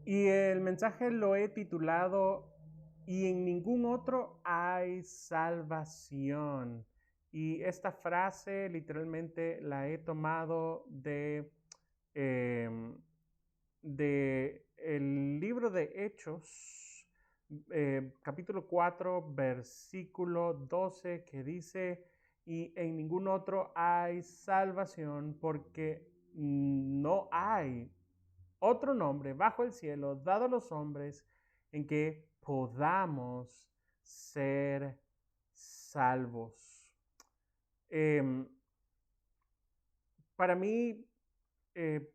Y el mensaje lo he titulado "Y en ningún otro hay salvación". Y esta frase literalmente la he tomado em, de el libro de Hechos, capítulo 4 versículo 12, que dice: "Y en ningún otro hay salvación, porque no hay otro nombre bajo el cielo dado a los hombres en que podamos ser salvos". Eh, para mí,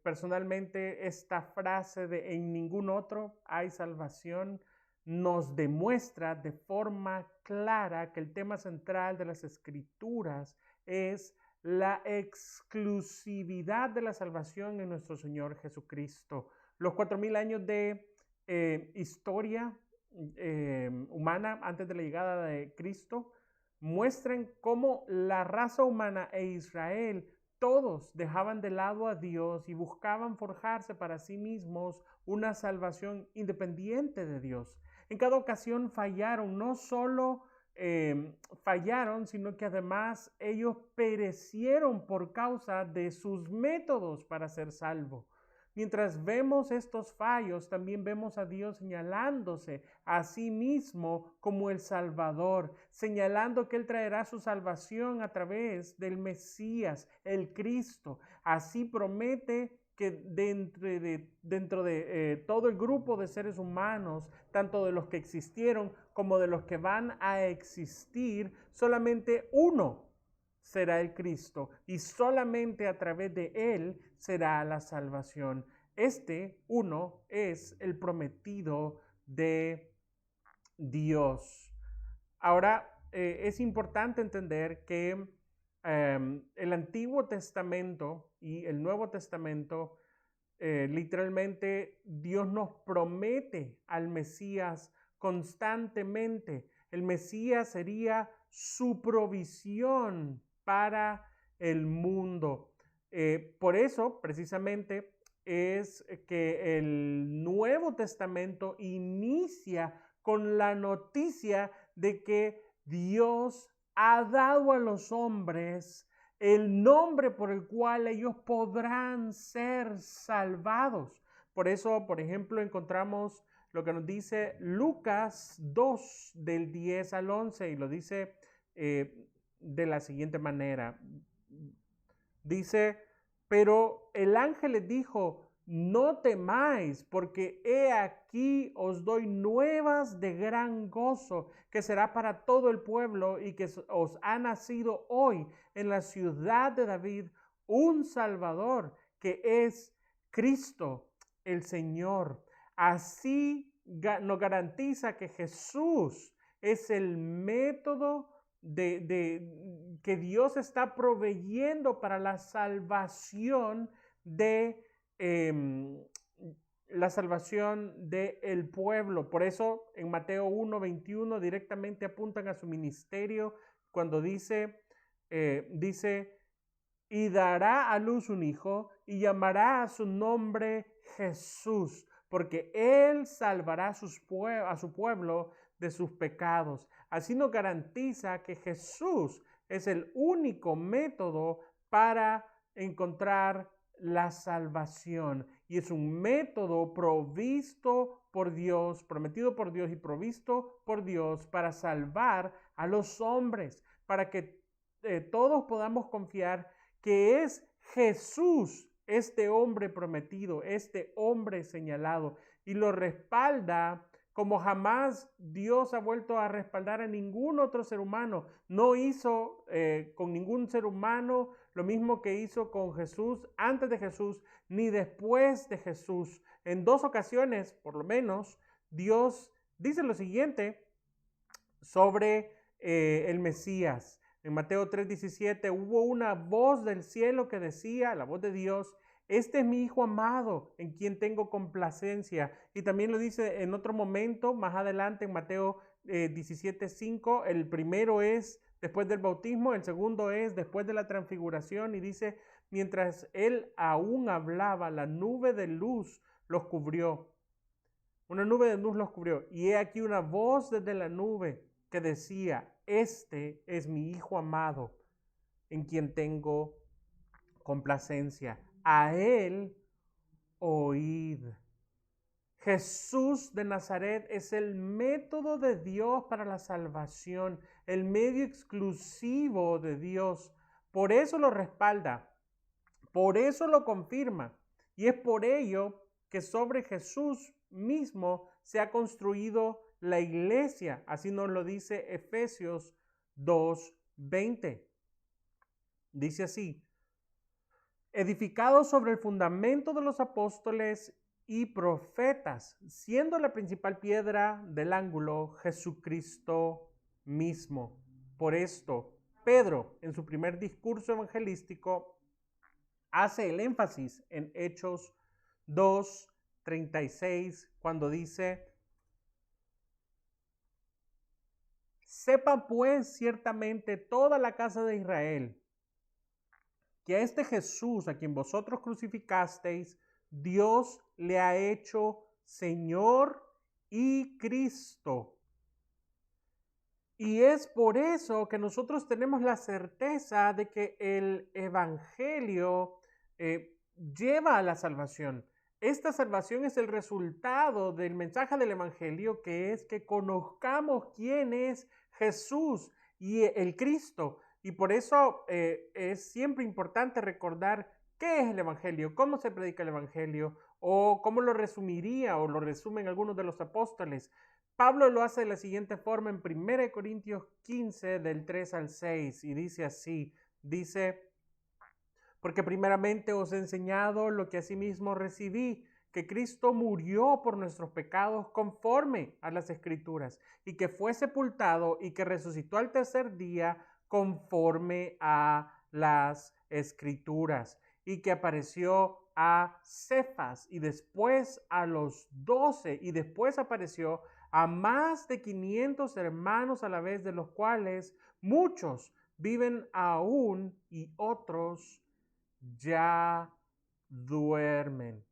personalmente, esta frase de "en ningún otro hay salvación" nos demuestra de forma clara que el tema central de las escrituras es la exclusividad de la salvación en nuestro Señor Jesucristo. Los 4000 años de historia humana antes de la llegada de Cristo muestran cómo la raza humana e Israel todos dejaban de lado a Dios y buscaban forjarse para sí mismos una salvación independiente de Dios. En cada ocasión fallaron, no solo fallaron, sino que además ellos perecieron por causa de sus métodos para ser salvos. Mientras vemos estos fallos, también vemos a Dios señalándose a sí mismo como el Salvador, señalando que Él traerá su salvación a través del Mesías, el Cristo. Así promete que dentro de todo el grupo de seres humanos, tanto de los que existieron como de los que van a existir, solamente uno será el Cristo, y solamente a través de Él será la salvación. Este uno es el prometido de Dios. Ahora, es importante entender que el Antiguo Testamento y el Nuevo Testamento, literalmente Dios nos promete al Mesías constantemente. El Mesías sería su provisión para el mundo. Por eso, precisamente, es que el Nuevo Testamento inicia con la noticia de que Dios ha dado a los hombres el nombre por el cual ellos podrán ser salvados. Por eso, por ejemplo, encontramos lo que nos dice Lucas 2 del 10 al 11, y lo dice de la siguiente manera. Dice: "Pero el ángel les dijo: no temáis, porque he aquí os doy nuevas de gran gozo, que será para todo el pueblo, y que os ha nacido hoy en la ciudad de David un Salvador, que es Cristo el Señor". Así nos garantiza que Jesús es el método que Dios está proveyendo para la salvación de la salvación del pueblo. Por eso en Mateo 1:21 directamente apuntan a su ministerio cuando dice: "Y dará a luz un hijo y llamará a su nombre Jesús, porque él salvará a su pueblo de sus pecados". Así nos garantiza que Jesús es el único método para encontrar la salvación, y es un método provisto por Dios, prometido por Dios y provisto por Dios para salvar a los hombres, para que todos podamos confiar que es Jesús este hombre prometido, este hombre señalado, y lo respalda como jamás Dios ha vuelto a respaldar a ningún otro ser humano. No hizo con ningún ser humano lo mismo que hizo con Jesús antes de Jesús ni después de Jesús. En dos ocasiones, por lo menos, Dios dice lo siguiente sobre el Mesías. En Mateo 3:17 hubo una voz del cielo que decía, la voz de Dios: "Este es mi Hijo amado, en quien tengo complacencia". Y también lo dice en otro momento, más adelante en Mateo 17:5, el primero es después del bautismo, el segundo es después de la transfiguración, y dice: "Mientras él aún hablaba, la nube de luz los cubrió". Una nube de luz los cubrió. Y he aquí una voz desde la nube que decía, este es mi Hijo amado, en quien tengo complacencia. A él oíd. Jesús de Nazaret es el método de Dios para la salvación, el medio exclusivo de Dios. Por eso lo respalda, por eso lo confirma. Y es por ello que sobre Jesús mismo se ha construido la iglesia. Así nos lo dice Efesios 2:20. Dice así: edificado sobre el fundamento de los apóstoles y profetas, siendo la principal piedra del ángulo Jesucristo mismo. Por esto, Pedro, en su primer discurso evangelístico, hace el énfasis en Hechos 2:36, cuando dice: sepa pues ciertamente toda la casa de Israel que a este Jesús, a quien vosotros crucificasteis, Dios le ha hecho Señor y Cristo. Y es por eso que nosotros tenemos la certeza de que el Evangelio lleva a la salvación. Esta salvación es el resultado del mensaje del Evangelio, que es que conozcamos quién es Jesús y el Cristo. Y por eso es siempre importante recordar qué es el Evangelio, cómo se predica el Evangelio, o cómo lo resumiría o lo resumen algunos de los apóstoles. Pablo lo hace de la siguiente forma en 1 Corintios 15, del 3 al 6, y dice así, dice: porque primeramente os he enseñado lo que asimismo recibí, que Cristo murió por nuestros pecados conforme a las Escrituras, y que fue sepultado y que resucitó al tercer día conforme a las Escrituras, y que apareció a Cefas y después a los 12, y después apareció a más de 500 hermanos a la vez, de los cuales muchos viven aún y otros ya duermen.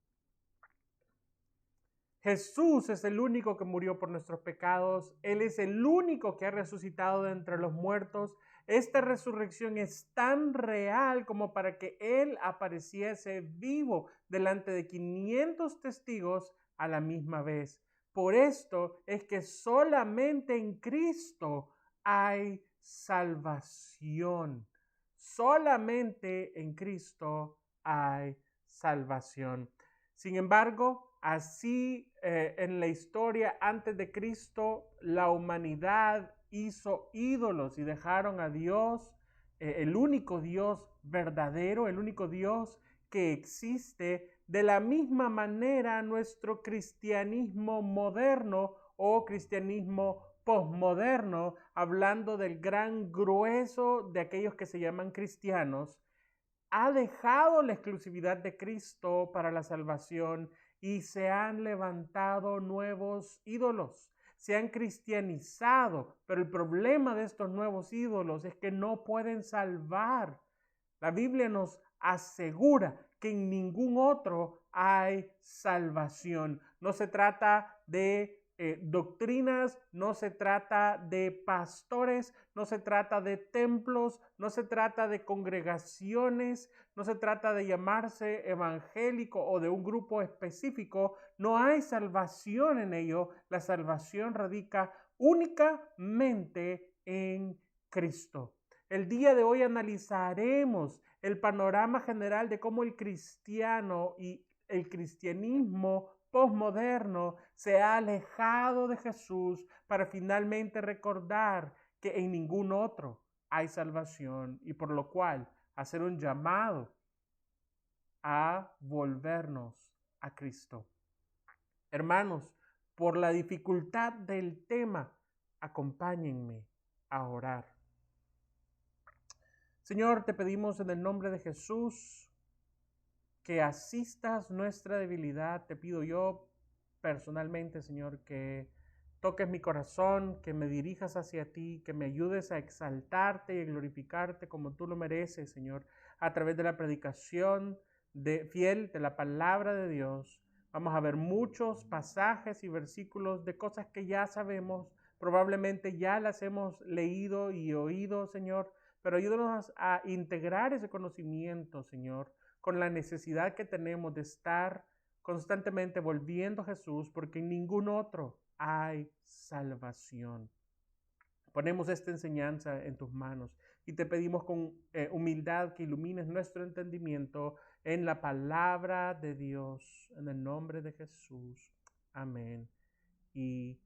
Jesús es el único que murió por nuestros pecados. Él es el único que ha resucitado de entre los muertos. Esta resurrección es tan real como para que Él apareciese vivo delante de 500 testigos a la misma vez. Por esto es que solamente en Cristo hay salvación. Solamente en Cristo hay salvación. Sin embargo, así en la historia antes de Cristo, la humanidad hizo ídolos y dejaron a Dios, el único Dios verdadero, el único Dios que existe. De la misma manera, nuestro cristianismo moderno o cristianismo posmoderno, hablando del gran grueso de aquellos que se llaman cristianos, ha dejado la exclusividad de Cristo para la salvación y se han levantado nuevos ídolos, se han cristianizado, pero el problema de estos nuevos ídolos es que no pueden salvar. La Biblia nos asegura que en ningún otro hay salvación. No se trata de doctrinas, no se trata de pastores, no se trata de templos, no se trata de congregaciones, no se trata de llamarse evangélico o de un grupo específico. No hay salvación en ello. La salvación radica únicamente en Cristo. El día de hoy analizaremos el panorama general de cómo el cristiano y el cristianismo posmoderno se ha alejado de Jesús para finalmente recordar que en ningún otro hay salvación, y por lo cual hacer un llamado a volvernos a Cristo. Hermanos, por la dificultad del tema, acompáñenme a orar. Señor, te pedimos en el nombre de Jesús que asistas nuestra debilidad. Te pido yo personalmente, Señor, que toques mi corazón, que me dirijas hacia ti, que me ayudes a exaltarte y a glorificarte como tú lo mereces, Señor, a través de la predicación fiel de la palabra de Dios, Vamos a ver muchos pasajes y versículos de cosas que ya sabemos, probablemente ya las hemos leído y oído, Señor, pero ayúdanos a integrar ese conocimiento, Señor, con la necesidad que tenemos de estar constantemente volviendo a Jesús, porque en ningún otro hay salvación. Ponemos esta enseñanza en tus manos y te pedimos con humildad que ilumines nuestro entendimiento en la palabra de Dios, en el nombre de Jesús. Amén y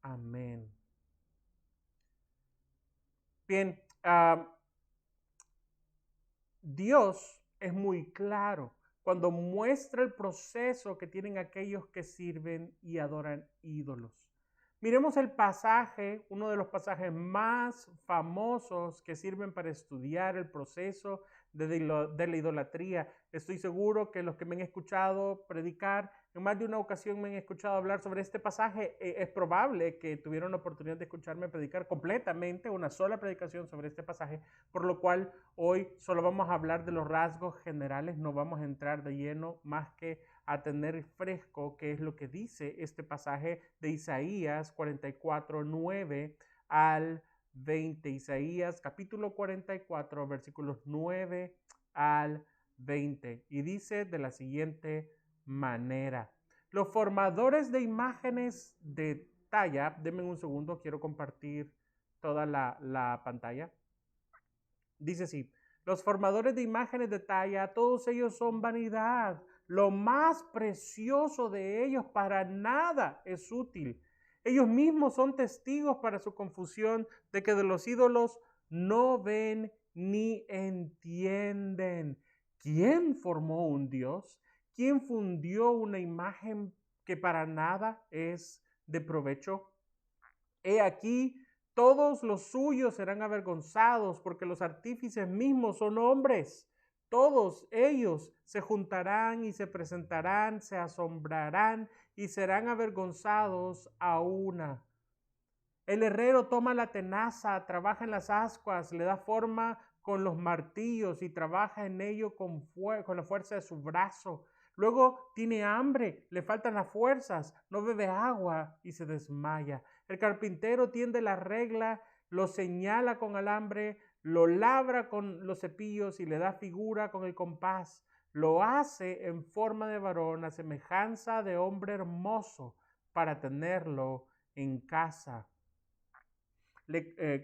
amén. Bien, Dios es muy claro cuando muestra el proceso que tienen aquellos que sirven y adoran ídolos. Miremos el pasaje, uno de los pasajes más famosos que sirven para estudiar el proceso de la idolatría. Estoy seguro que los que me han escuchado predicar, en más de una ocasión me han escuchado hablar sobre este pasaje. Es probable que tuvieron la oportunidad de escucharme predicar completamente una sola predicación sobre este pasaje, por lo cual hoy solo vamos a hablar de los rasgos generales, no vamos a entrar de lleno más que a tener fresco qué es lo que dice este pasaje de Isaías 44, 9 al 20. Isaías capítulo 44, versículos 9 al 20. Y dice de la siguiente manera: los formadores de imágenes de talla, denme un segundo, quiero compartir toda la pantalla. Dice así: los formadores de imágenes de talla, todos ellos son vanidad. Lo más precioso de ellos para nada es útil. Ellos mismos son testigos para su confusión de que de los ídolos no ven ni entienden. ¿Quién formó un Dios? ¿Quién fundió una imagen que para nada es de provecho? He aquí, todos los suyos serán avergonzados, porque los artífices mismos son hombres. Todos ellos se juntarán y se presentarán, se asombrarán y serán avergonzados a una. El herrero toma la tenaza, trabaja en las ascuas, le da forma con los martillos y trabaja en ello con la fuerza de su brazo. Luego tiene hambre, le faltan las fuerzas, no bebe agua y se desmaya. El carpintero tiende la regla, lo señala con alambre, lo labra con los cepillos y le da figura con el compás. Lo hace en forma de varón, a semejanza de hombre hermoso, para tenerlo en casa.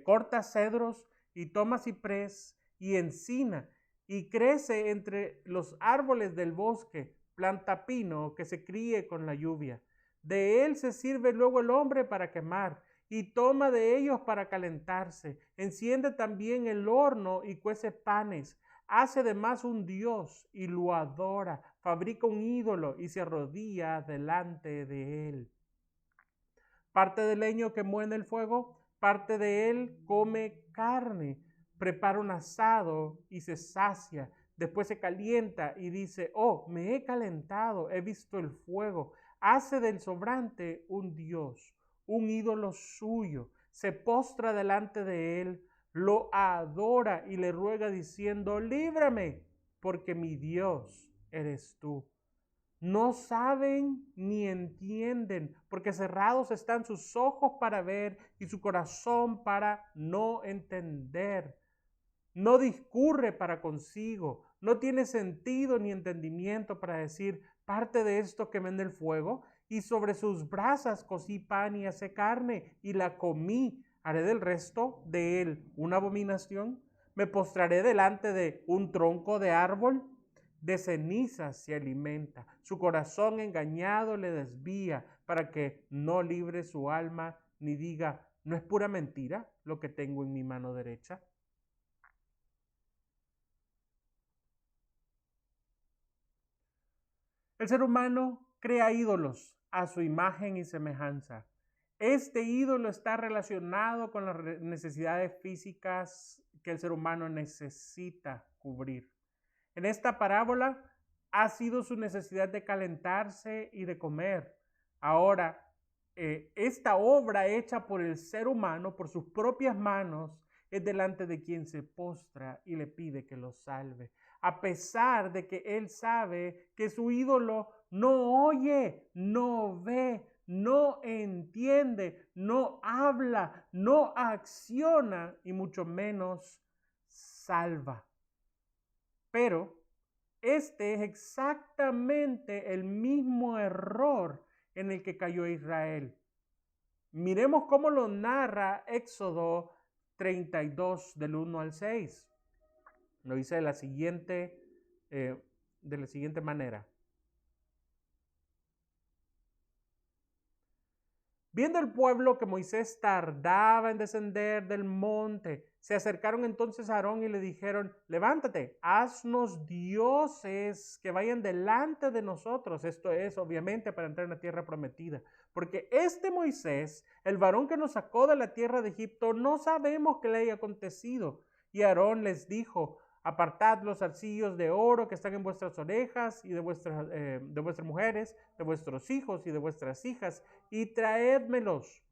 Corta cedros y toma ciprés y encina y crece entre los árboles del bosque, planta pino que se críe con la lluvia. De él se sirve luego el hombre para quemar y toma de ellos para calentarse. Enciende también el horno y cuece panes. Hace además un dios y lo adora. Fabrica un ídolo y se arrodilla delante de él. Parte del leño que mueve el fuego, parte de él come carne, prepara un asado y se sacia. Después se calienta y dice: oh, me he calentado, he visto el fuego. Hace del sobrante un dios, un ídolo suyo. Se postra delante de él, lo adora y le ruega diciendo: líbrame, porque mi Dios eres tú. No saben ni entienden, porque cerrados están sus ojos para ver y su corazón para no entender. No discurre para consigo, no tiene sentido ni entendimiento para decir: parte de esto que vende el fuego, y sobre sus brasas cocí pan y hacé carne y la comí. Haré del resto de él una abominación. Me postraré delante de un tronco de árbol. De cenizas se alimenta, su corazón engañado le desvía, para que no libre su alma ni diga: ¿no es pura mentira lo que tengo en mi mano derecha? El ser humano crea ídolos a su imagen y semejanza. Este ídolo está relacionado con las necesidades físicas que el ser humano necesita cubrir. En esta parábola ha sido su necesidad de calentarse y de comer. Ahora, esta obra hecha por el ser humano, por sus propias manos, es delante de quien se postra y le pide que lo salve. a pesar de que él sabe que su ídolo no oye, no ve, no entiende, no habla, no acciona y mucho menos salva. Pero este es exactamente el mismo error en el que cayó Israel. Miremos cómo lo narra Éxodo 32 del 1 al 6. Lo dice de la siguiente manera. Viendo el pueblo que Moisés tardaba en descender del monte, se acercaron entonces a Aarón y le dijeron: levántate, haznos dioses que vayan delante de nosotros. Esto es, obviamente, para entrar en la tierra prometida. Porque este Moisés, el varón que nos sacó de la tierra de Egipto, no sabemos qué le haya acontecido. Y Aarón les dijo: apartad los zarcillos de oro que están en vuestras orejas y de vuestras mujeres, de vuestros hijos y de vuestras hijas, y traédmelos.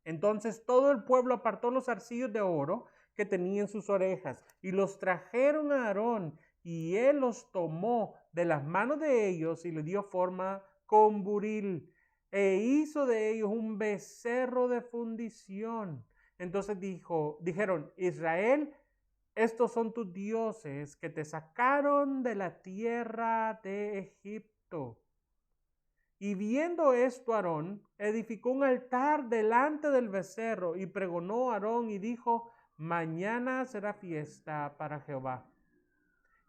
Entonces todo el pueblo apartó los zarcillos de oro que tenía en sus orejas y los trajeron a Aarón, y él los tomó de las manos de ellos y le dio forma con buril, e hizo de ellos un becerro de fundición. Entonces dijeron: Israel, estos son tus dioses que te sacaron de la tierra de Egipto. Y viendo esto, Aarón edificó un altar delante del becerro y pregonó a Aarón y dijo: mañana será fiesta para Jehová.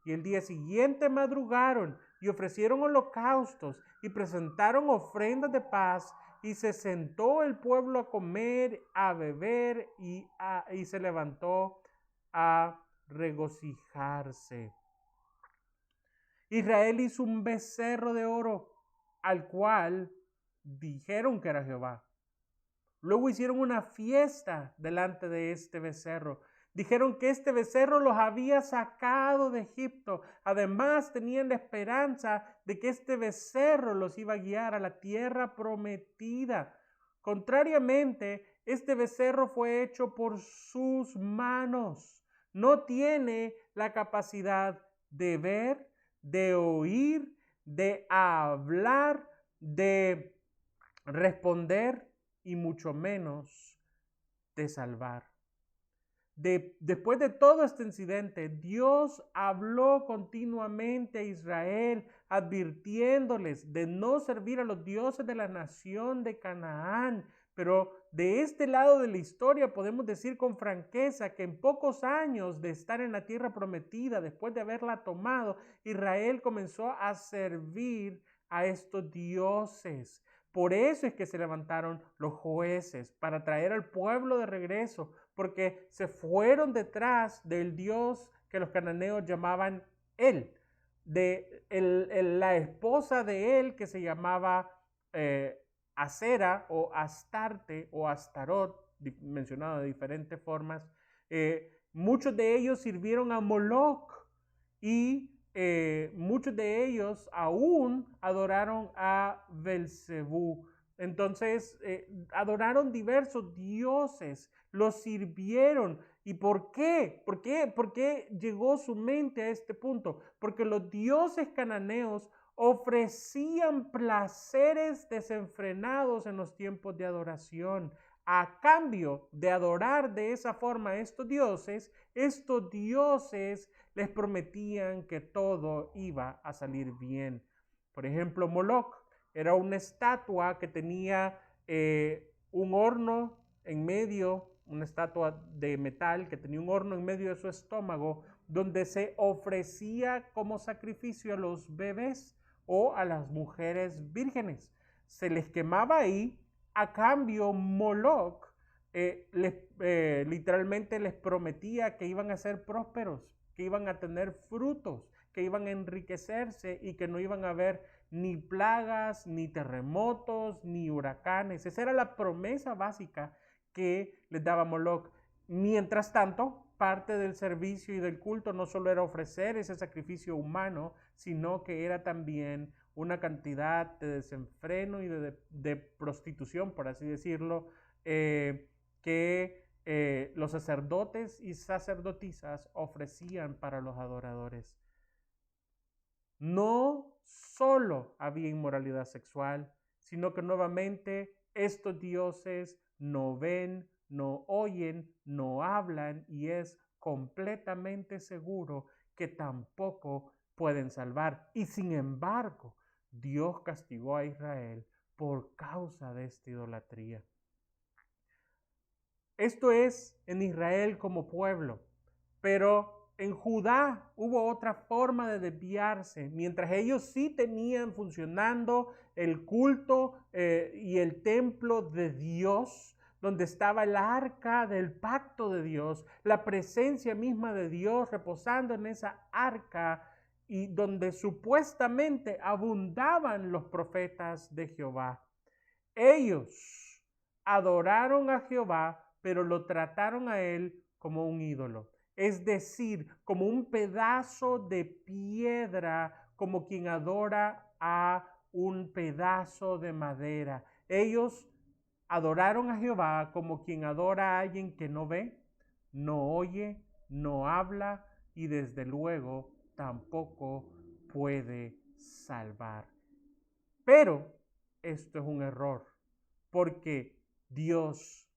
Y el día siguiente madrugaron y ofrecieron holocaustos y presentaron ofrendas de paz, y se sentó el pueblo a comer, a beber y se levantó a regocijarse. Israel hizo un becerro de oro, al cual dijeron que era Jehová. Luego hicieron una fiesta delante de este becerro. Dijeron que este becerro los había sacado de Egipto. Además, tenían la esperanza de que este becerro los iba a guiar a la tierra prometida. Contrariamente, este becerro fue hecho por sus manos. No tiene la capacidad de ver, de oír, de hablar, de responder y mucho menos de salvar. Después de todo este incidente, Dios habló continuamente a Israel, advirtiéndoles de no servir a los dioses de la nación de Canaán. Pero de este lado de la historia podemos decir con franqueza que en pocos años de estar en la tierra prometida, después de haberla tomado, Israel comenzó a servir a estos dioses. Por eso es que se levantaron los jueces para traer al pueblo de regreso, porque se fueron detrás del Dios que los cananeos llamaban él, la esposa de él que se llamaba Acera o Astarte o Astarot, mencionado de diferentes formas. Muchos de ellos sirvieron a Moloch y muchos de ellos aún adoraron a Belcebú. Entonces adoraron diversos dioses, los sirvieron. ¿Y por qué? ¿Por qué llegó su mente a este punto? Porque los dioses cananeos ofrecían placeres desenfrenados en los tiempos de adoración. A cambio de adorar de esa forma a estos dioses les prometían que todo iba a salir bien. Por ejemplo, Moloch era una estatua que tenía un horno en medio, una estatua de metal que tenía un horno en medio de su estómago, donde se ofrecía como sacrificio a los bebés o a las mujeres vírgenes. Se les quemaba ahí. A cambio, Moloch literalmente les prometía que iban a ser prósperos, que iban a tener frutos, que iban a enriquecerse y que no iban a haber ni plagas, ni terremotos, ni huracanes. Esa era la promesa básica que les daba Moloch. Mientras tanto, parte del servicio y del culto no solo era ofrecer ese sacrificio humano, sino que era también una cantidad de desenfreno y de prostitución, por así decirlo, que los sacerdotes y sacerdotisas ofrecían para los adoradores. No solo había inmoralidad sexual, sino que nuevamente estos dioses no ven, no oyen, no hablan y es completamente seguro que tampoco pueden salvar. Y sin embargo, Dios castigó a Israel por causa de esta idolatría. Esto es en Israel como pueblo, pero en Judá hubo otra forma de desviarse. Mientras ellos sí tenían funcionando el culto y el templo de Dios, donde estaba el arca del pacto de Dios, la presencia misma de Dios reposando en esa arca y donde supuestamente abundaban los profetas de Jehová. Ellos adoraron a Jehová, pero lo trataron a él como un ídolo. Es decir, como un pedazo de piedra, como quien adora a un pedazo de madera. Ellos adoraron a Jehová como quien adora a alguien que no ve, no oye, no habla y desde luego tampoco puede salvar. Pero esto es un error, porque Dios,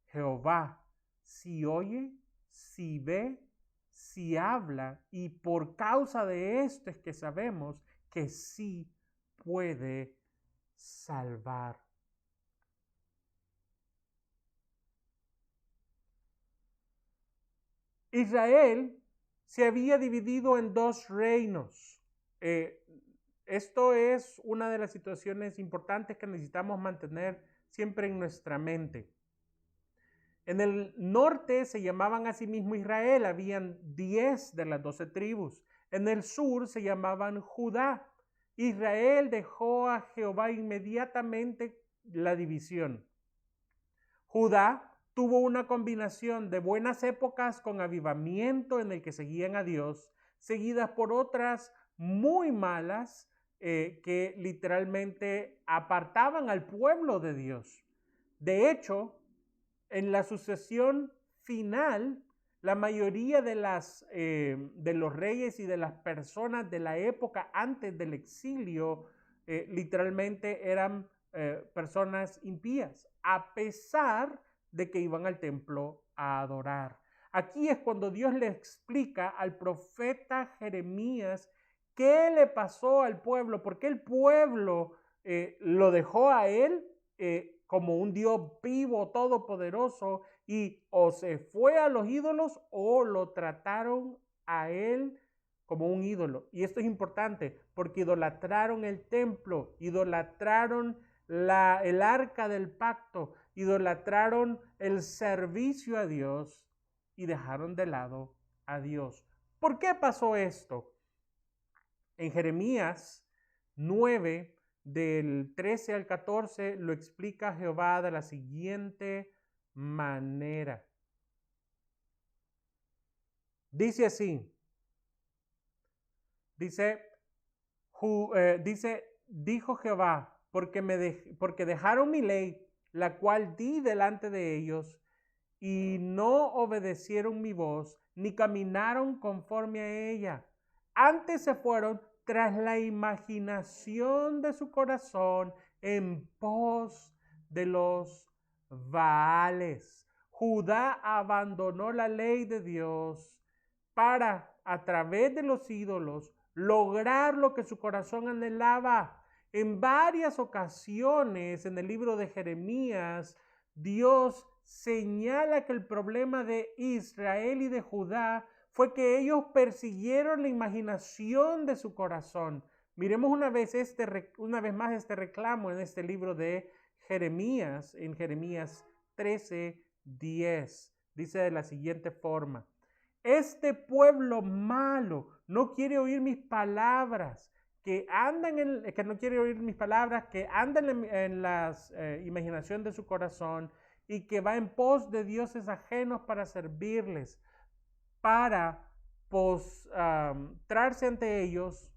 Jehová, si oye, si ve, si habla, y por causa de esto es que sabemos que sí puede salvar. Israel se había dividido en dos reinos. Esto es una de las situaciones importantes que necesitamos mantener siempre en nuestra mente. En el norte se llamaban a sí mismo Israel, habían 10 de las 12 tribus. En el sur se llamaban Judá. Israel dejó a Jehová inmediatamente la división. Judá tuvo una combinación de buenas épocas con avivamiento en el que seguían a Dios, seguidas por otras muy malas que literalmente apartaban al pueblo de Dios. De hecho, en la sucesión final, la mayoría de los reyes y de las personas de la época antes del exilio literalmente eran personas impías, a pesar de que iban al templo a adorar. Aquí es cuando Dios le explica al profeta Jeremías qué le pasó al pueblo, porque el pueblo lo dejó a él como un Dios vivo, todopoderoso, y o se fue a los ídolos o lo trataron a él como un ídolo. Y esto es importante porque idolatraron el templo, idolatraron el arca del pacto, idolatraron el servicio a Dios y dejaron de lado a Dios. ¿Por qué pasó esto? En Jeremías 9, del 13 al 14, lo explica Jehová de la siguiente manera. Dice así, dijo Jehová, porque dejaron mi ley, la cual di delante de ellos, y no obedecieron mi voz, ni caminaron conforme a ella. Antes se fueron tras la imaginación de su corazón en pos de los Baales. Judá abandonó la ley de Dios para, a través de los ídolos, lograr lo que su corazón anhelaba. En varias ocasiones en el libro de Jeremías, Dios señala que el problema de Israel y de Judá fue que ellos persiguieron la imaginación de su corazón. Miremos una vez más este reclamo en este libro de Jeremías, en Jeremías 13:10. Dice de la siguiente forma: este pueblo malo no quiere oír mis palabras, que no quiere oír mis palabras, que andan en la imaginación de su corazón y que va en pos de dioses ajenos para servirles, para postrarse ante ellos,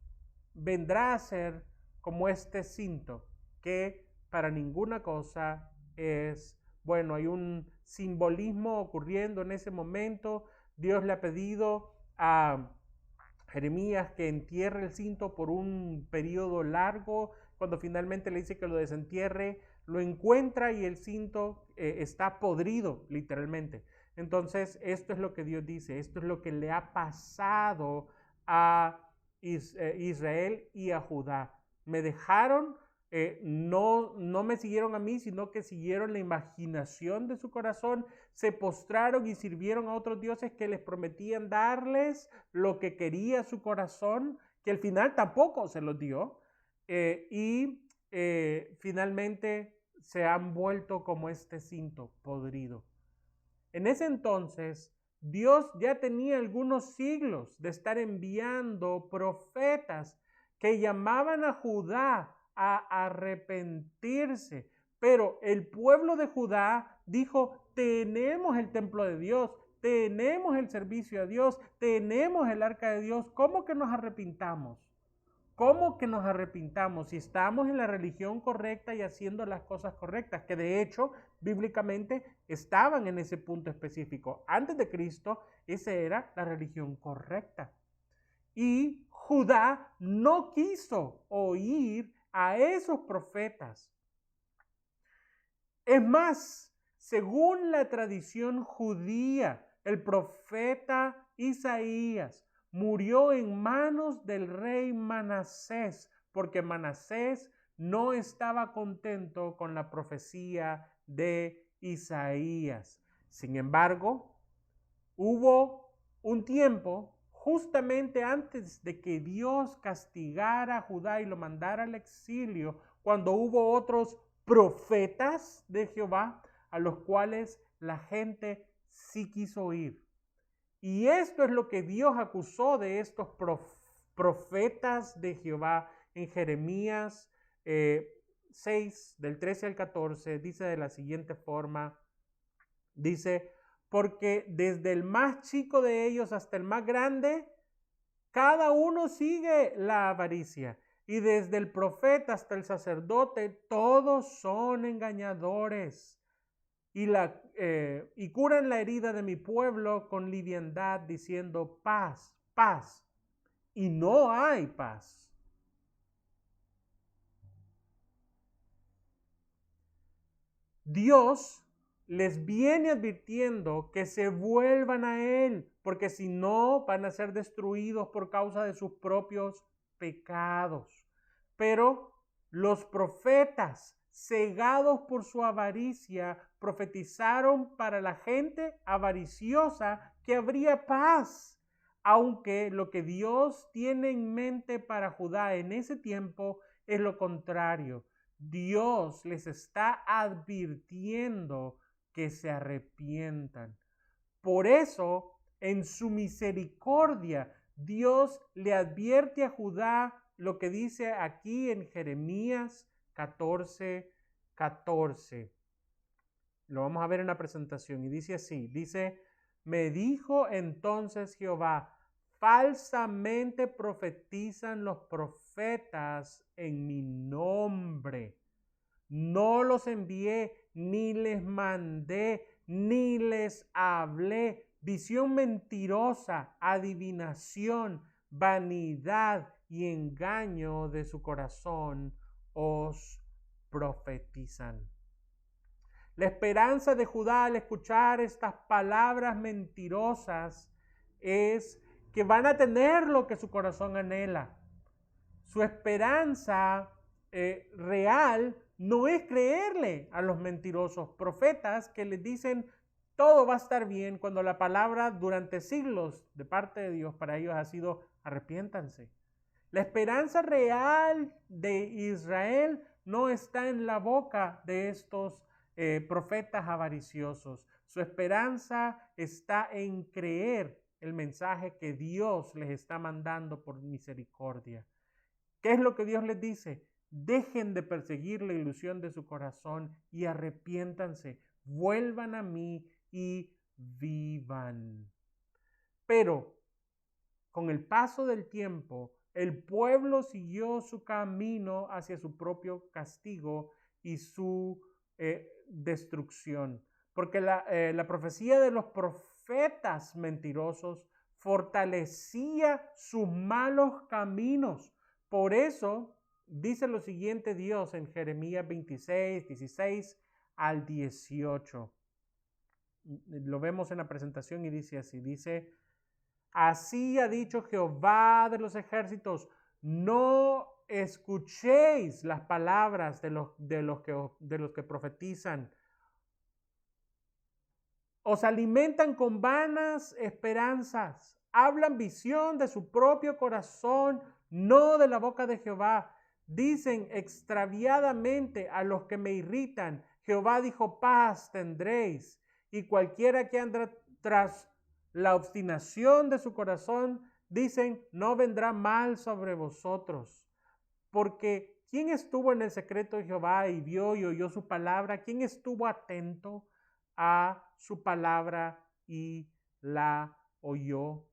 vendrá a ser como este cinto, que para ninguna cosa es bueno. Hay un simbolismo ocurriendo en ese momento. Dios le ha pedido a Jeremías que entierre el cinto por un periodo largo, cuando finalmente le dice que lo desentierre, lo encuentra y el cinto está podrido, literalmente. Entonces, esto es lo que Dios dice, esto es lo que le ha pasado a Israel y a Judá. Me dejaron, no me siguieron a mí, sino que siguieron la imaginación de su corazón, se postraron y sirvieron a otros dioses que les prometían darles lo que quería su corazón, que al final tampoco se los dio, finalmente se han vuelto como este cinto podrido. En ese entonces, Dios ya tenía algunos siglos de estar enviando profetas que llamaban a Judá a arrepentirse. Pero el pueblo de Judá dijo, tenemos el templo de Dios, tenemos el servicio a Dios, tenemos el arca de Dios, ¿cómo que nos arrepintamos? ¿Cómo que nos arrepintamos si estamos en la religión correcta y haciendo las cosas correctas? Que de hecho, bíblicamente, estaban en ese punto específico. Antes de Cristo, esa era la religión correcta. Y Judá no quiso oír a esos profetas. Es más, según la tradición judía, el profeta Isaías murió en manos del rey Manasés, porque Manasés no estaba contento con la profecía de Isaías. Sin embargo, hubo un tiempo, justamente antes de que Dios castigara a Judá y lo mandara al exilio, cuando hubo otros profetas de Jehová a los cuales la gente sí quiso oír. Y esto es lo que Dios acusó de estos profetas de Jehová en Jeremías 6, del 13 al 14, dice de la siguiente forma, dice, porque desde el más chico de ellos hasta el más grande, cada uno sigue la avaricia. Y desde el profeta hasta el sacerdote, todos son engañadores. Y curan la herida de mi pueblo con liviandad, diciendo paz, paz. Y no hay paz. Dios les viene advirtiendo que se vuelvan a Él, porque si no van a ser destruidos por causa de sus propios pecados. Pero los profetas, cegados por su avaricia, profetizaron para la gente avariciosa que habría paz, aunque lo que Dios tiene en mente para Judá en ese tiempo es lo contrario. Dios les está advirtiendo que se arrepientan. Por eso, en su misericordia, Dios le advierte a Judá lo que dice aquí en Jeremías 14, 14. Lo vamos a ver en la presentación y dice así, dice, me dijo entonces Jehová, falsamente profetizan los profetas en mi nombre. No los envié, ni les mandé, ni les hablé. Visión mentirosa, adivinación, vanidad y engaño de su corazón os profetizan. La esperanza de Judá al escuchar estas palabras mentirosas es que van a tener lo que su corazón anhela. Su esperanza real no es creerle a los mentirosos profetas que les dicen todo va a estar bien, cuando la palabra durante siglos de parte de Dios para ellos ha sido arrepiéntanse. La esperanza real de Israel no está en la boca de estos profetas avariciosos. Su esperanza está en creer el mensaje que Dios les está mandando por misericordia. ¿Qué es lo que Dios les dice? Dejen de perseguir la ilusión de su corazón y arrepiéntanse, vuelvan a mí y vivan. Pero con el paso del tiempo, el pueblo siguió su camino hacia su propio castigo y su destrucción. Porque la profecía de los profetas mentirosos fortalecía sus malos caminos. Por eso dice lo siguiente Dios en Jeremías 26, 16 al 18. Lo vemos en la presentación y dice así, dice: así ha dicho Jehová de los ejércitos, no escuchéis las palabras de los que profetizan. Os alimentan con vanas esperanzas, hablan visión de su propio corazón, no de la boca de Jehová. Dicen extraviadamente a los que me irritan, Jehová dijo, paz tendréis. Y cualquiera que anda tras la obstinación de su corazón, dicen, no vendrá mal sobre vosotros. Porque ¿quién estuvo en el secreto de Jehová y vio y oyó su palabra? ¿Quién estuvo atento a su palabra y la oyó?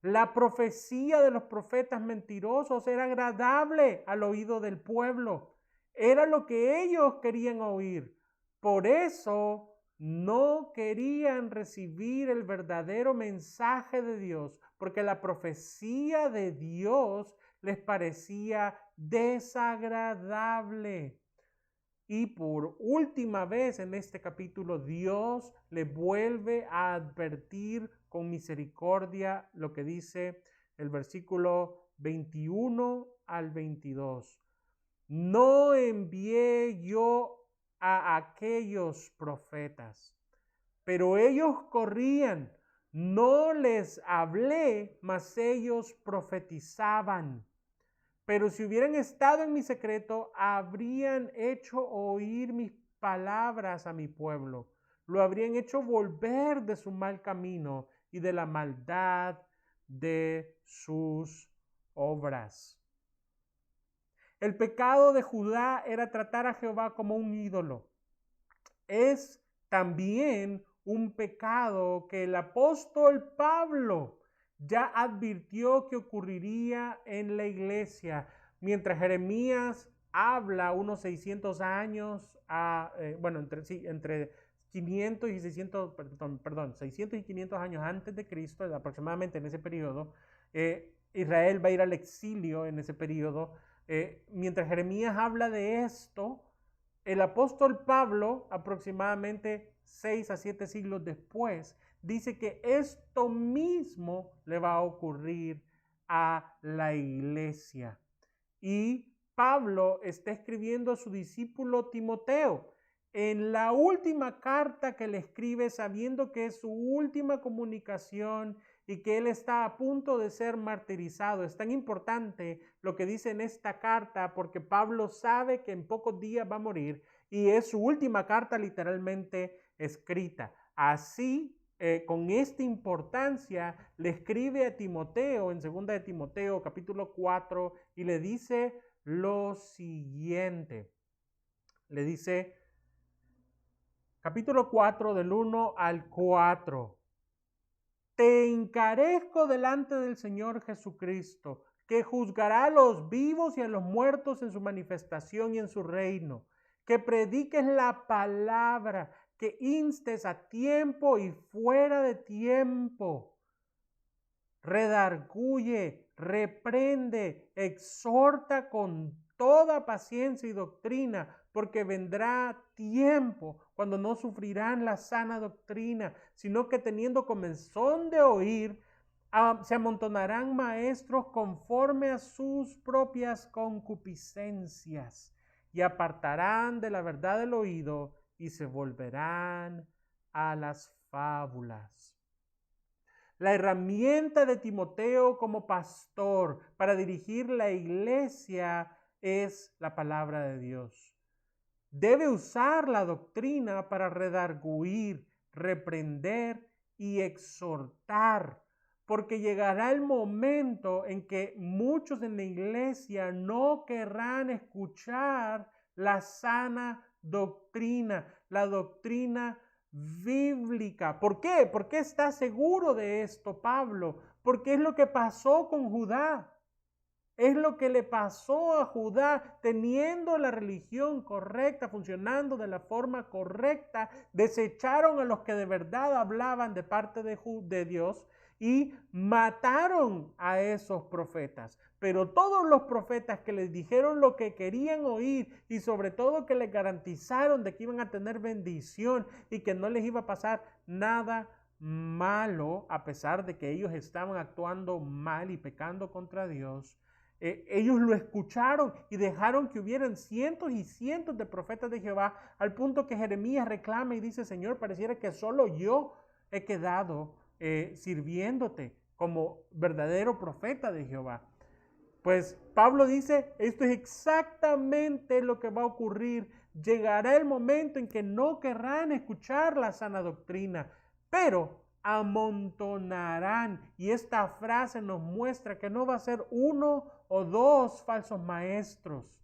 La profecía de los profetas mentirosos era agradable al oído del pueblo. Era lo que ellos querían oír. Por eso no querían recibir el verdadero mensaje de Dios, porque la profecía de Dios les parecía desagradable. Y por última vez en este capítulo, Dios le vuelve a advertir con misericordia lo que dice el versículo 21 al 22. No envié yo a aquellos profetas, pero ellos corrían. No les hablé, mas ellos profetizaban. Pero si hubieran estado en mi secreto, habrían hecho oír mis palabras a mi pueblo. Lo habrían hecho volver de su mal camino y de la maldad de sus obras. El pecado de Judá era tratar a Jehová como un ídolo. Es también un pecado que el apóstol Pablo ya advirtió que ocurriría en la iglesia. Mientras Jeremías habla unos 600 años, entre 500 y 600, 600 y 500 años antes de Cristo, aproximadamente en ese periodo, Israel va a ir al exilio en ese periodo. Mientras Jeremías habla de esto, el apóstol Pablo, aproximadamente 6 a 7 siglos después, dice que esto mismo le va a ocurrir a la iglesia. Y Pablo está escribiendo a su discípulo Timoteo en la última carta que le escribe, sabiendo que es su última comunicación y que él está a punto de ser martirizado. Es tan importante lo que dice en esta carta porque Pablo sabe que en pocos días va a morir y es su última carta literalmente escrita. Así, con esta importancia, le escribe a Timoteo en 2 de Timoteo capítulo 4 y le dice lo siguiente. Le dice, capítulo 4 del 1 al 4. Te encarezco delante del Señor Jesucristo, que juzgará a los vivos y a los muertos en su manifestación y en su reino, que prediques la palabra, que instes a tiempo y fuera de tiempo, redarguye, reprende, exhorta con toda paciencia y doctrina, porque vendrá tiempo cuando no sufrirán la sana doctrina, sino que teniendo comezón de oír, se amontonarán maestros conforme a sus propias concupiscencias y apartarán de la verdad el oído y se volverán a las fábulas. La herramienta de Timoteo como pastor para dirigir la iglesia es la palabra de Dios. Debe usar la doctrina para redarguir, reprender y exhortar, porque llegará el momento en que muchos en la iglesia no querrán escuchar la sana doctrina, la doctrina bíblica. ¿Por qué? ¿Por qué está seguro de esto Pablo? Porque es lo que pasó con Judá. Es lo que le pasó a Judá, teniendo la religión correcta, funcionando de la forma correcta, desecharon a los que de verdad hablaban de parte de Dios y mataron a esos profetas. Pero todos los profetas que les dijeron lo que querían oír y sobre todo que les garantizaron de que iban a tener bendición y que no les iba a pasar nada malo, a pesar de que ellos estaban actuando mal y pecando contra Dios, ellos lo escucharon y dejaron que hubieran cientos y cientos de profetas de Jehová, al punto que Jeremías reclama y dice: Señor, pareciera que solo yo he quedado sirviéndote como verdadero profeta de Jehová. Pues Pablo dice, esto es exactamente lo que va a ocurrir. Llegará el momento en que no querrán escuchar la sana doctrina, pero amontonarán. Y esta frase nos muestra que no va a ser uno o dos falsos maestros.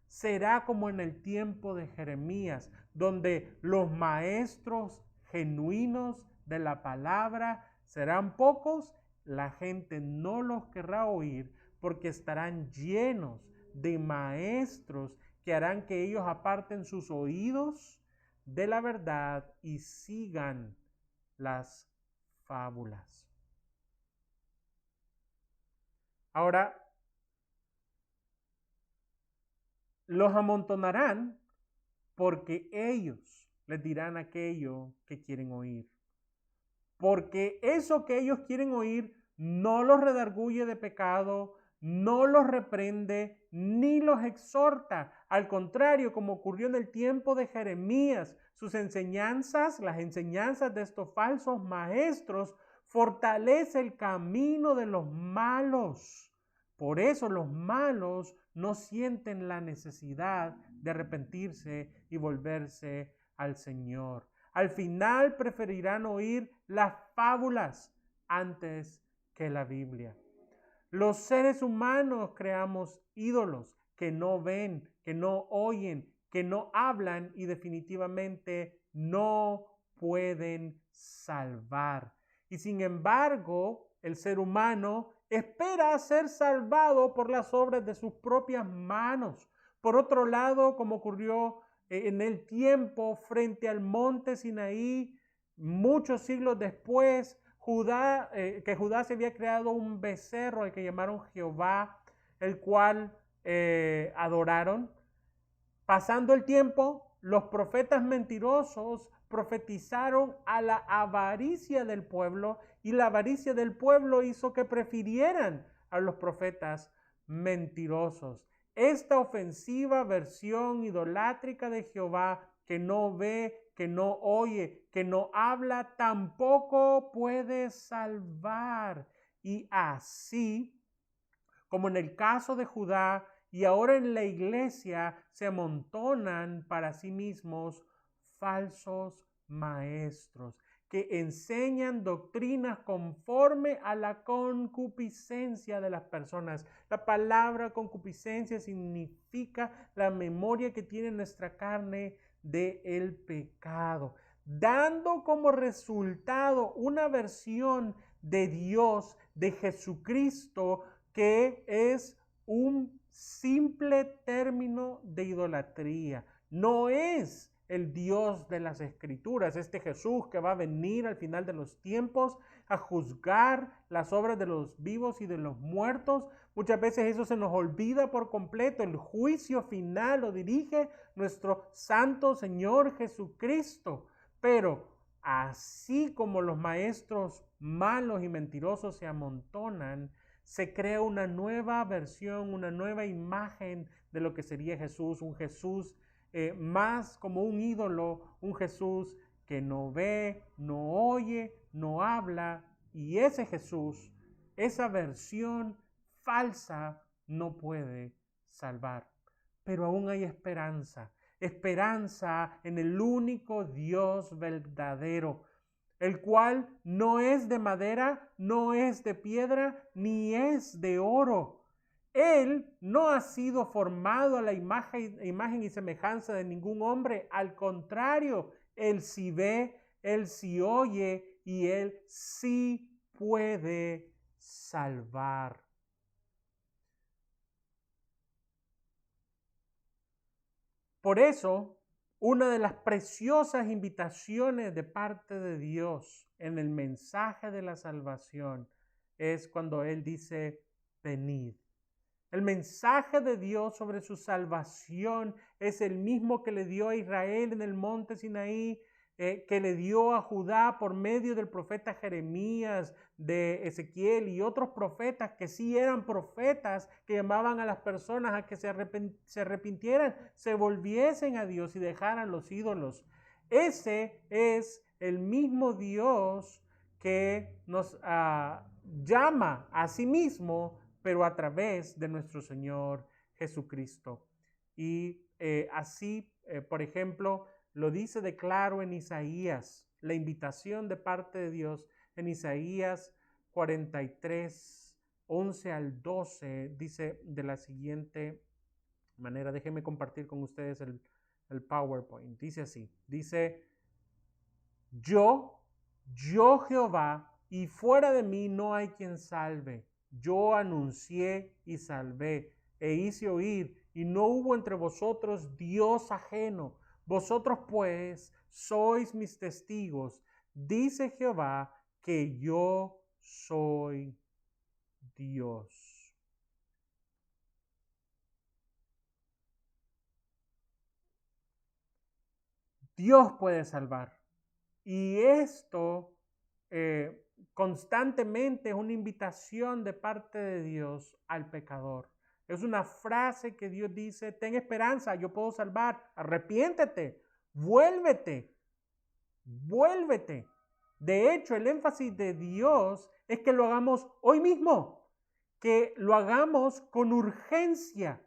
Será como en el tiempo de Jeremías, donde los maestros genuinos de la palabra serán pocos, la gente no los querrá oír porque estarán llenos de maestros que harán que ellos aparten sus oídos de la verdad y sigan las fábulas. Ahora, los amontonarán porque ellos les dirán aquello que quieren oír. Porque eso que ellos quieren oír no los redarguye de pecado, no los reprende, ni los exhorta. Al contrario, como ocurrió en el tiempo de Jeremías, sus enseñanzas, las enseñanzas de estos falsos maestros, fortalece el camino de los malos. Por eso los malos no sienten la necesidad de arrepentirse y volverse al Señor. Al final preferirán oír las fábulas antes que la Biblia. Los seres humanos creamos ídolos que no ven, que no oyen, que no hablan y definitivamente no pueden salvar. Y sin embargo, el ser humano espera ser salvado por las obras de sus propias manos. Por otro lado, como ocurrió en el tiempo frente al monte Sinaí, muchos siglos después, que Judá se había creado un becerro al que llamaron Jehová, el cual adoraron. Pasando el tiempo, los profetas mentirosos profetizaron a la avaricia del pueblo y la avaricia del pueblo hizo que prefirieran a los profetas mentirosos. Esta ofensiva versión idolátrica de Jehová, que no ve, que no oye, que no habla, tampoco puede salvar. Y así, como en el caso de Judá y ahora en la iglesia, se amontonan para sí mismos falsos maestros que enseñan doctrinas conforme a la concupiscencia de las personas. La palabra concupiscencia significa la memoria que tiene nuestra carne del pecado, dando como resultado una versión de Dios, de Jesucristo, que es un simple término de idolatría. No es el Dios de las Escrituras, este Jesús que va a venir al final de los tiempos a juzgar las obras de los vivos y de los muertos. Muchas veces eso se nos olvida por completo. El juicio final lo dirige nuestro Santo Señor Jesucristo. Pero así como los maestros malos y mentirosos se amontonan, se crea una nueva versión, una nueva imagen de lo que sería Jesús, un Jesús más como un ídolo, un Jesús que no ve, no oye, no habla, y ese Jesús, esa versión falsa, no puede salvar. Pero aún hay esperanza, esperanza en el único Dios verdadero, el cual no es de madera, no es de piedra, ni es de oro. Él no ha sido formado a la imagen y semejanza de ningún hombre. Al contrario, Él sí ve, Él sí oye y Él sí puede salvar. Por eso, Una de las preciosas invitaciones de parte de Dios en el mensaje de la salvación es cuando Él dice, venid. El mensaje de Dios sobre su salvación es el mismo que le dio a Israel en el monte Sinaí, que le dio a Judá por medio del profeta Jeremías, de Ezequiel y otros profetas que sí eran profetas, que llamaban a las personas a que se arrepintieran, se volviesen a Dios y dejaran los ídolos. Ese es el mismo Dios que nos llama a sí mismo, pero a través de nuestro Señor Jesucristo. Y así, por ejemplo, lo dice de claro en Isaías, la invitación de parte de Dios en Isaías 43, 11 al 12, dice de la siguiente manera. Déjenme compartir con ustedes el PowerPoint. Dice así, dice, yo Jehová, y fuera de mí no hay quien salve. Yo anuncié y salvé, e hice oír, y no hubo entre vosotros Dios ajeno. Vosotros pues sois mis testigos, dice Jehová, que yo soy Dios. Dios puede salvar. Y esto constantemente es una invitación de parte de Dios al pecador. Es una frase que Dios dice, ten esperanza, yo puedo salvar, arrepiéntete, vuélvete, vuélvete. De hecho, el énfasis de Dios es que lo hagamos hoy mismo, que lo hagamos con urgencia,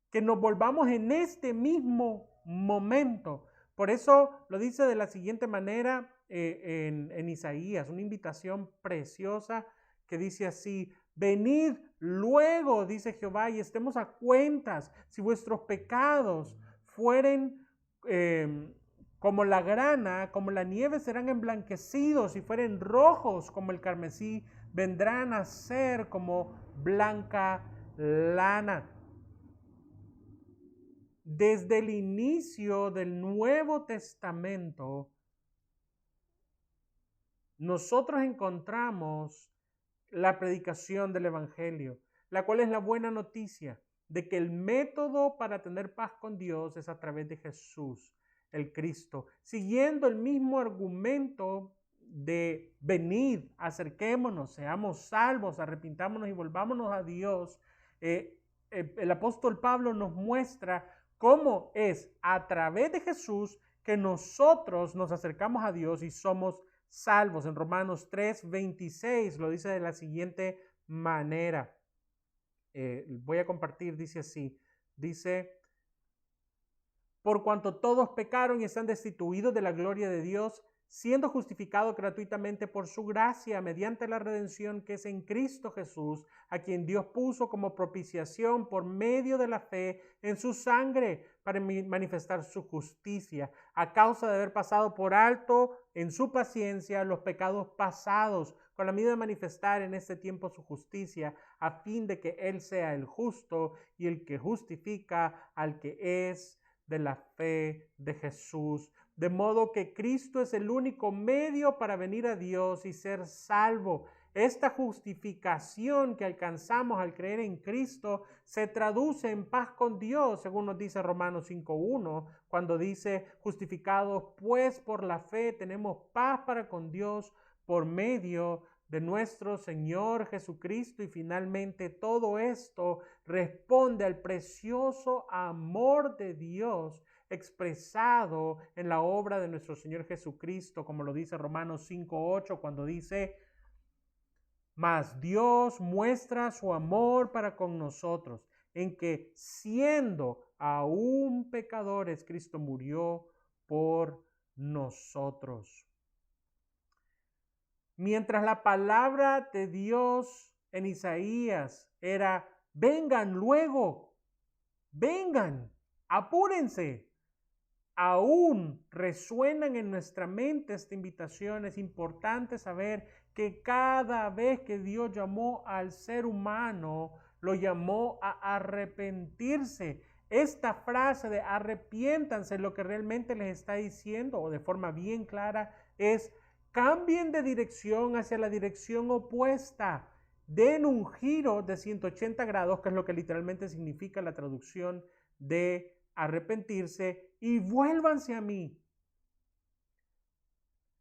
que nos volvamos en este mismo momento. Por eso lo dice de la siguiente manera en Isaías, una invitación preciosa que dice así, venid luego, dice Jehová, y estemos a cuentas, si vuestros pecados fueren como la grana, como la nieve, serán emblanquecidos, si fueren rojos como el carmesí, vendrán a ser como blanca lana. Desde el inicio del Nuevo Testamento, nosotros encontramos la predicación del Evangelio, la cual es la buena noticia de que el método para tener paz con Dios es a través de Jesús, el Cristo, siguiendo el mismo argumento de venid, acerquémonos, seamos salvos, arrepintámonos y volvámonos a Dios. El apóstol Pablo nos muestra cómo es a través de Jesús que nosotros nos acercamos a Dios y somos salvos. En Romanos 3:26 lo dice de la siguiente manera. Voy a compartir, dice así, dice, por cuanto todos pecaron y están destituidos de la gloria de Dios, siendo justificados gratuitamente por su gracia mediante la redención que es en Cristo Jesús, a quien Dios puso como propiciación por medio de la fe en su sangre para manifestar su justicia, a causa de haber pasado por alto en su paciencia los pecados pasados, con la medida de manifestar en este tiempo su justicia, a fin de que Él sea el justo y el que justifica al que es de la fe de Jesús. De modo que Cristo es el único medio para venir a Dios y ser salvo. Esta justificación que alcanzamos al creer en Cristo se traduce en paz con Dios, según nos dice Romanos 5:1, cuando dice, justificados pues por la fe tenemos paz para con Dios por medio de nuestro Señor Jesucristo. Y finalmente todo esto responde al precioso amor de Dios expresado en la obra de nuestro Señor Jesucristo, como lo dice Romanos 5:8, cuando dice, mas Dios muestra su amor para con nosotros, en que siendo aún pecadores, Cristo murió por nosotros. Mientras la palabra de Dios en Isaías era, vengan luego, vengan, apúrense. Aún resuenan en nuestra mente esta invitación. Es importante saber que cada vez que Dios llamó al ser humano, lo llamó a arrepentirse. Esta frase de arrepiéntanse, lo que realmente les está diciendo, o de forma bien clara, es cambien de dirección hacia la dirección opuesta. Den un giro de 180 grados, que es lo que literalmente significa la traducción de arrepentirse, y vuélvanse a mí.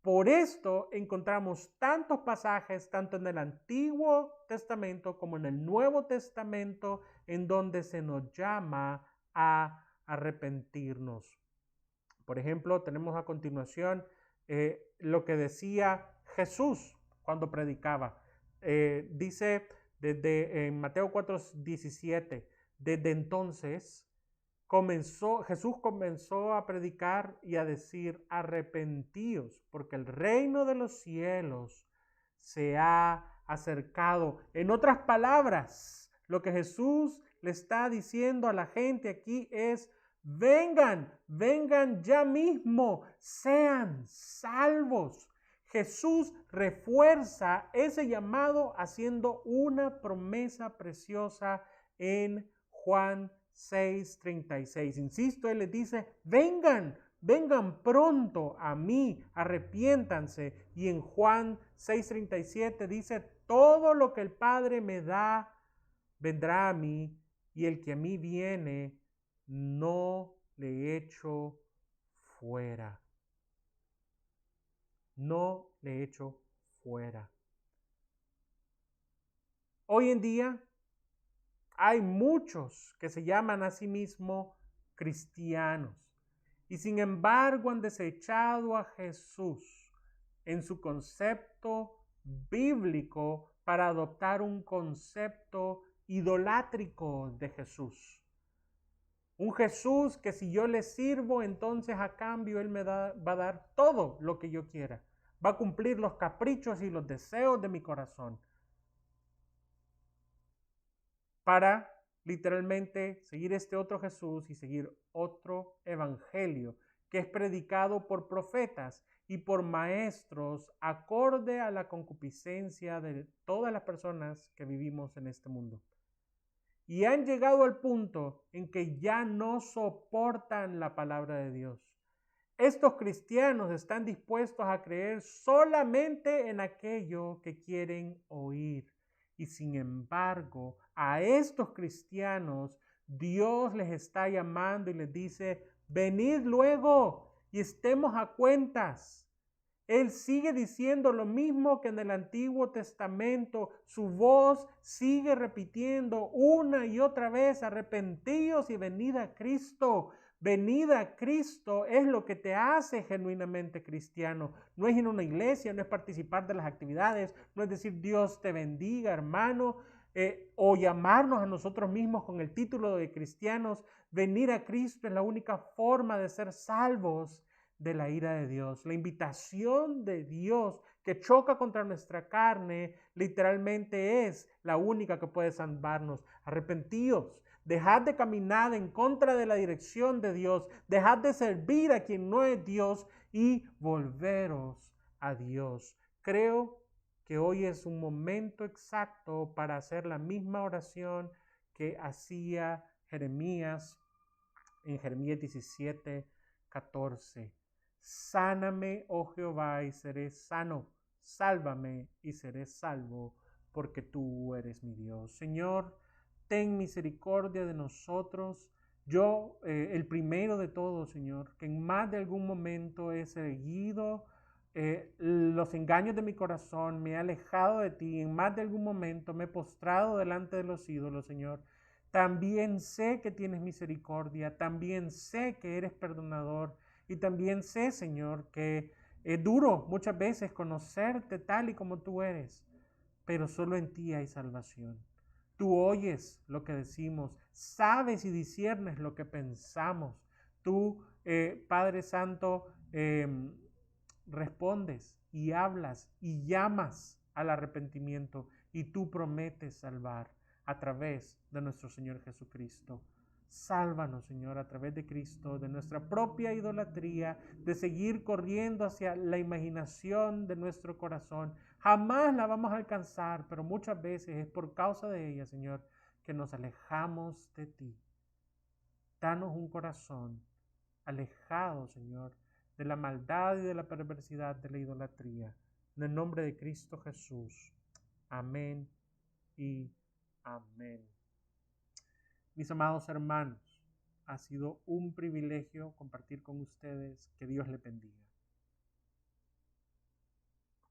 Por esto encontramos tantos pasajes, tanto en el Antiguo Testamento como en el Nuevo Testamento, en donde se nos llama a arrepentirnos. Por ejemplo, tenemos a continuación lo que decía Jesús cuando predicaba. Dice en Mateo 4:17, desde entonces Jesús comenzó a predicar y a decir, arrepentíos, porque el reino de los cielos se ha acercado. En otras palabras, lo que Jesús le está diciendo a la gente aquí es, vengan ya mismo, sean salvos. Jesús refuerza ese llamado haciendo una promesa preciosa en Juan 6:36. Insisto, él les dice, vengan pronto a mí, arrepiéntanse. Y en Juan 6:37 dice, todo lo que el Padre me da, vendrá a mí, y el que a mí viene, no le echo fuera. No le echo fuera. Hoy en día hay muchos que se llaman a sí mismos cristianos y sin embargo han desechado a Jesús en su concepto bíblico para adoptar un concepto idolátrico de Jesús. Un Jesús que si yo le sirvo, entonces a cambio Él me va a dar todo lo que yo quiera. Va a cumplir los caprichos y los deseos de mi corazón. Para literalmente seguir este otro Jesús y seguir otro evangelio que es predicado por profetas y por maestros acorde a la concupiscencia de todas las personas que vivimos en este mundo. Y han llegado al punto en que ya no soportan la palabra de Dios. Estos cristianos están dispuestos a creer solamente en aquello que quieren oír. Y sin embargo, a estos cristianos, Dios les está llamando y les dice, venid luego y estemos a cuentas. Él sigue diciendo lo mismo que en el Antiguo Testamento. Su voz sigue repitiendo una y otra vez, arrepentíos y venid a Cristo. Venid a Cristo es lo que te hace genuinamente cristiano. No es ir a una iglesia, no es participar de las actividades, no es decir Dios te bendiga, hermano, o llamarnos a nosotros mismos con el título de cristianos. Venir a Cristo es la única forma de ser salvos de la ira de Dios. La invitación de Dios que choca contra nuestra carne literalmente es la única que puede salvarnos. Arrepentíos, dejad de caminar en contra de la dirección de Dios, dejad de servir a quien no es Dios y volveros a Dios. Creo que hoy es un momento exacto para hacer la misma oración que hacía Jeremías en Jeremías 17:14. Sáname, oh Jehová, y seré sano. Sálvame y seré salvo, porque tú eres mi Dios. Señor, ten misericordia de nosotros. Yo, el primero de todos, Señor, que en más de algún momento he seguido los engaños de mi corazón, me he alejado de ti, en más de algún momento me he postrado delante de los ídolos, Señor. También sé que tienes misericordia, también sé que eres perdonador y también sé, Señor, que es duro muchas veces conocerte tal y como tú eres, pero solo en ti hay salvación. Tú oyes lo que decimos, sabes y disciernes lo que pensamos. Tú, Padre Santo, respondes y hablas y llamas al arrepentimiento y tú prometes salvar a través de nuestro Señor Jesucristo. Sálvanos, Señor, a través de Cristo, de nuestra propia idolatría, de seguir corriendo hacia la imaginación de nuestro corazón. Jamás la vamos a alcanzar, pero muchas veces es por causa de ella, Señor, que nos alejamos de ti. Danos un corazón alejado, Señor, de la maldad y de la perversidad de la idolatría. En el nombre de Cristo Jesús. Amén y amén. Mis amados hermanos, ha sido un privilegio compartir con ustedes. Que Dios les bendiga.